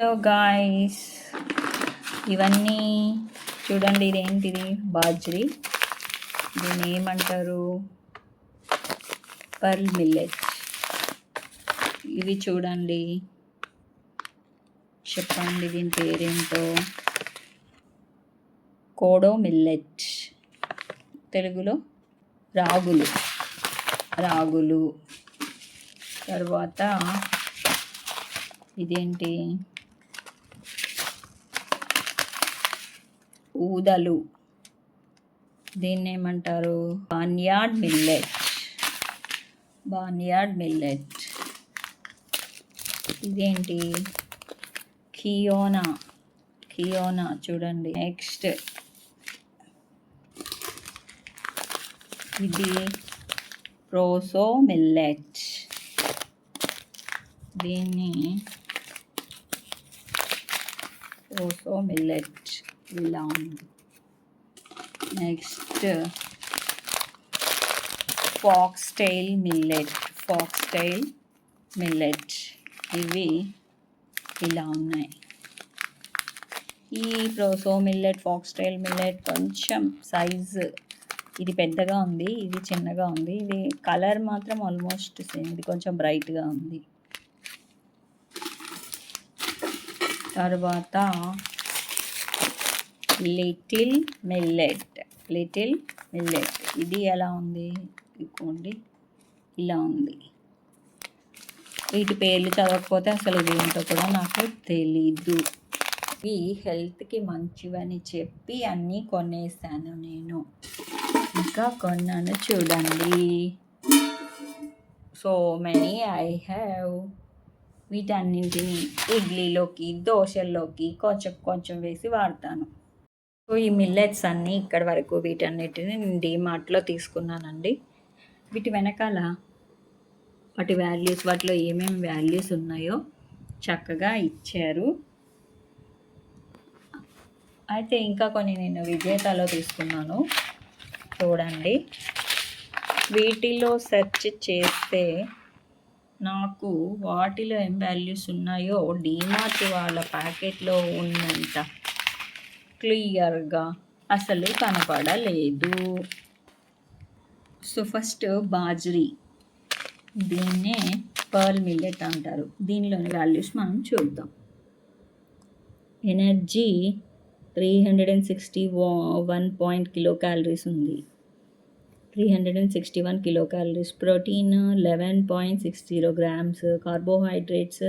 Hello guys, ఇవన్నీ చూడండి. ఇదేంటిది? బాజ్రీ. దీన్ని ఏమంటారు? Pearl millet. ఇవి చూడండి, చెప్పండి దీని పేరేంటో. కోడో మిల్లెట్, తెలుగులో రాగులు. తర్వాత ఇదేంటి? ఊదలు. దీన్ని ఏమంటారు? బార్న్యార్డ్ మిల్లెట్. ఇదేంటి? కియోనా చూడండి. నెక్స్ట్ ఇది ప్రోసో మిల్లెట్. దీన్ని ప్రోసో మిల్లెట్ ఇలా ఉంది. Next foxtail millet. ఇవి ఇలా ఉన్నాయి. ఈ ప్రోసో మిల్లెట్, ఫాక్స్టైల్ మిల్లెట్ కొంచెం సైజు ఇది పెద్దగా ఉంది, ఇది చిన్నగా ఉంది. ఇది కలర్ మాత్రం ఆల్మోస్ట్ సేమ్. ఇది కొంచెం బ్రైట్గా ఉంది. తర్వాత లిటిల్ మిల్లెట్. ఇది ఎలా ఉంది? ఇదిగోండి, ఇలా ఉంది. వీటి పేర్లు చదవకపోతే అసలు ఇది ఏంటో కూడా నాకు తెలీదు. ఇవి హెల్త్కి మంచివని చెప్పి అన్నీ కొనేసాను నేను. ఇంకా కొన్నాను చూడండి. So many I have. వీటన్నింటిని ఇడ్లీలోకి, దోశల్లోకి కొంచెం వేసి వాడతాను. సో ఈ మిల్లెట్స్ అన్నీ ఇక్కడి వరకు. వీటన్నిటిని నేను డీమార్ట్లో తీసుకున్నానండి. వీటి వెనకాల వాటిలో ఏమేమి వాల్యూస్ ఉన్నాయో చక్కగా ఇచ్చారు. అయితే ఇంకా కొన్ని నేను విజేతలో తీసుకున్నాను చూడండి. వీటిలో సెర్చ్ చేస్తే నాకు వాటిలో ఏం వాల్యూస్ ఉన్నాయో డీమార్ట్ వాళ్ళ ప్యాకెట్లో ఉన్నంత క్లియర్గా అసలు కనపడలేదు. సో ఫస్ట్ బాజ్రీ, దీన్నే పర్ల్ మిల్లెట్ అంటారు. దీనిలోని వాల్యూస్ మనం చూద్దాం. ఎనర్జీ 361 కిలో క్యాలరీస్ ఉంది. 361 kilo calories. Protein 11.60 grams. Carbohydrates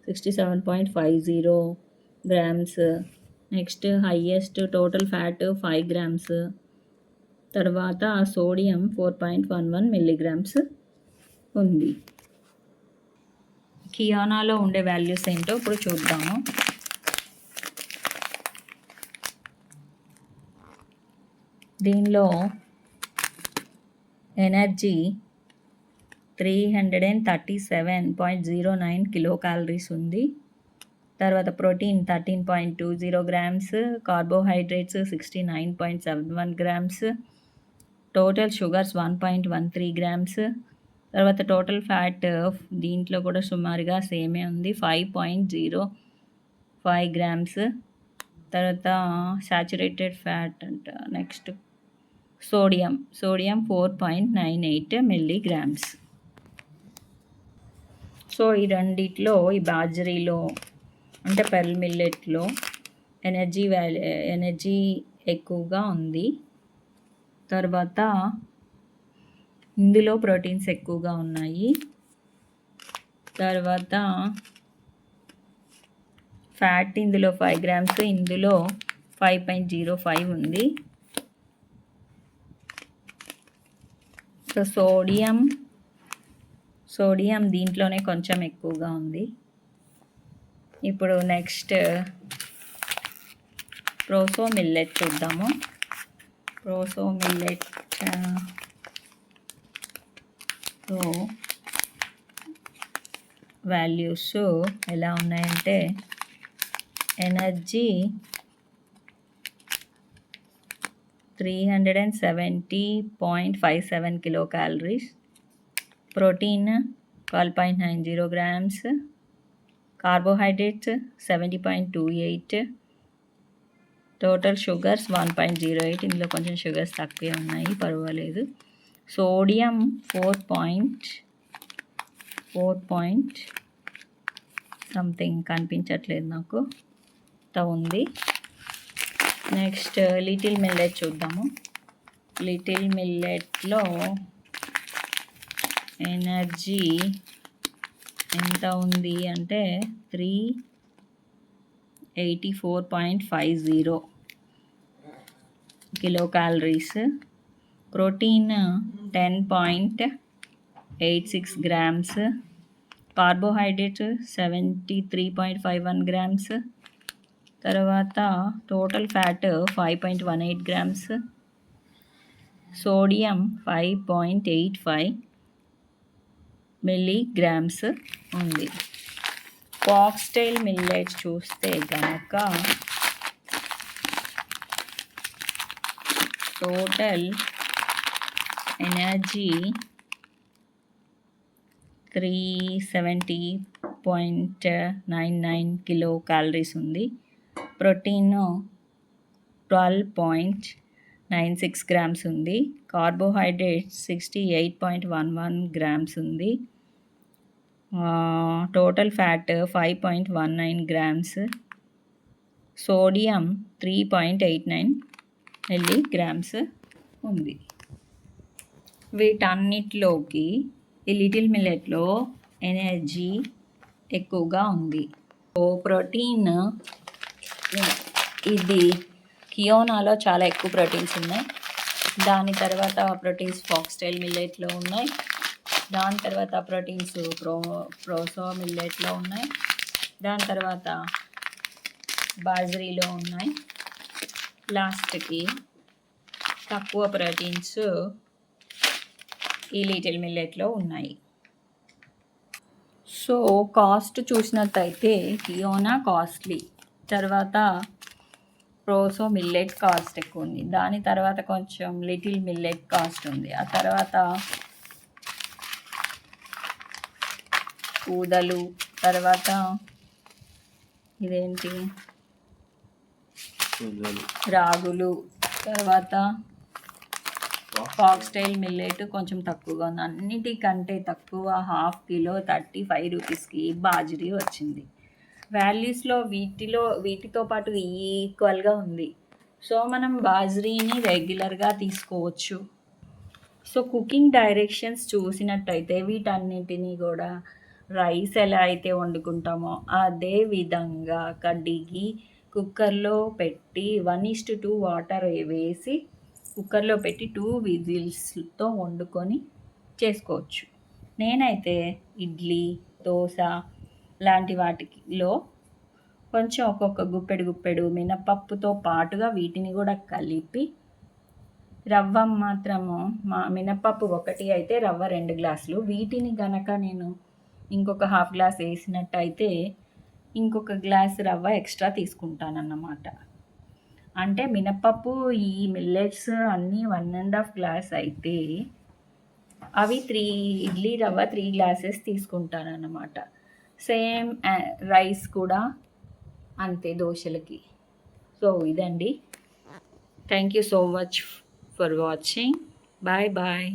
67.50 grams. Next highest total fat 5 grams. తర్వాత సోడియం 4.11 మిల్లీగ్రామ్స్ ఉంది. కియానాలో ఉండే వాల్యూస్ ఏంటో ఇప్పుడు చూద్దాము. దీనిలో ఎనర్జీ 337.09 కిలో క్యాలరీస్ ఉంది. తర్వాత protein 13.20 grams. Carbohydrates 69.71 grams. Total sugars 1.13 grams. తర్వాత టోటల్ ఫ్యాట్ దీంట్లో కూడా సుమారుగా సేమే ఉంది, 5.05 గ్రామ్స్. తర్వాత సాచురేటెడ్ ఫ్యాట్ అంట. Next sodium 4.98 milligrams. సో ఈ రెండిట్లో, ఈ బాజ్రీలో అంటే పర్ల్ మిల్లెట్లో ఎనర్జీ ఎక్కువగా ఉంది. తర్వాత ఇందులో ప్రోటీన్స్ ఎక్కువగా ఉన్నాయి. తర్వాత ఫ్యాట్ ఇందులో 5 గ్రామ్స్, ఇందులో 5.05 ఉంది. సో సోడియం దీంట్లోనే కొంచెం ఎక్కువగా ఉంది. ఇప్పుడు నెక్స్ట్ ప్రోసో మిల్లెట్ చూద్దాము. ప్రోసో మిల్లెట్ వాల్యూస్ ఎలా ఉన్నాయంటే energy 370.57 kilo calories. Protein 12.90 grams. Carbohydrates 70.28, total sugars 1.08. ఇందులో కొంచెం షుగర్స్ తక్కువే ఉన్నాయి, పర్వాలేదు. సోడియం 4 సంథింగ్ కనిపించట్లేదు నాకు, ఉంది. నెక్స్ట్ లిటిల్ మిల్లెట్ చూద్దాము. లిటిల్ మిల్లెట్లో ఎనర్జీ ఎంత ఉంది అంటే 384.50 kilo calories. Protein 10.86 grams. Carbohydrates 73.51 grams. తర్వాత total fat 5.18 grams. Sodium 5.85 milligrams ఉంది. ఫాక్స్టైల్ మిల్లెట్ చూస్తే కనుక టోటల్ ఎనర్జీ 370.99 కిలో క్యాలరీస్ ఉంది. ప్రోటీన్ 12.96 గ్రామ్స్ ఉంది. కార్బోహైడ్రేట్స్ 68.11 గ్రామ్స్ ఉంది. Total fat 5.19 grams. Sodium 3.89 milligrams ఉంది. వీటన్నిటిలోకి ఈ లిటిల్ మిల్లెట్లో ఎనర్జీ ఎక్కువగా ఉంది. ప్రోటీన్, ఇది కియోనాలో చాలా ఎక్కువ ప్రోటీన్స్ ఉన్నాయి. దాని తర్వాత ప్రోటీన్స్ ఫాక్స్టైల్ మిల్లెట్లో ఉన్నాయి. దాని తర్వాత ప్రోటీన్స్ ప్రోసో మిల్లెట్లో ఉన్నాయి. దాని తర్వాత బాజ్రీలో ఉన్నాయి. లాస్ట్కి తక్కువ ప్రోటీన్స్ ఈ లిటిల్ మిల్లెట్లో ఉన్నాయి. సో కాస్ట్ చూసినట్టయితే కియోనా కాస్ట్లీ, తర్వాత ప్రోసో మిల్లెట్ కాస్ట్ ఎక్కువ ఉంది. దాని తర్వాత కొంచెం లిటిల్ మిల్లెట్ కాస్ట్ ఉంది. ఆ తర్వాత ఊదలు, తర్వాత ఇదేంటి రాగులు, తర్వాత ఫాక్స్టైల్ మిల్లెట్ కొంచెం తక్కువగా ఉంది. అన్నిటికంటే తక్కువ 1/2 కిలో 35 రూపీస్కి బాజ్రీ వచ్చింది. వాల్యూస్లో వీటితో పాటు ఈక్వల్గా ఉంది. సో మనం బాజ్రీని రెగ్యులర్గా తీసుకోవచ్చు. సో కుకింగ్ డైరెక్షన్స్ చూసినట్టయితే వీటన్నిటినీ కూడా రైస్ ఎలా అయితే వండుకుంటామో అదే విధంగా కడిగి కుక్కర్లో పెట్టి 1:2 వాటర్ వేసి కుక్కర్లో పెట్టి 2 విజిల్స్తో వండుకొని చేసుకోవచ్చు. నేనైతే ఇడ్లీ, దోశ లాంటి వాటిలో కొంచెం ఒక్కొక్క గుప్పెడు మినపప్పుతో పాటుగా వీటిని కూడా కలిపి, రవ్వ మాత్రము మినపప్పు 1 అయితే రవ్వ 2 గ్లాసులు, వీటిని కనుక నేను ఇంకొక 1/2 గ్లాస్ వేసినట్టయితే ఇంకొక గ్లాస్ రవ్వ ఎక్స్ట్రా తీసుకుంటానన్నమాట. అంటే మినపప్పు ఈ మిల్లెట్స్ అన్నీ 1.5 గ్లాస్ అయితే అవి 3 ఇడ్లీ రవ్వ 3 గ్లాసెస్ తీసుకుంటానన్నమాట. సేమ్ రైస్ కూడా అంతే దోశలకి. సో ఇదండి. Thank you so much for watching. Bye bye.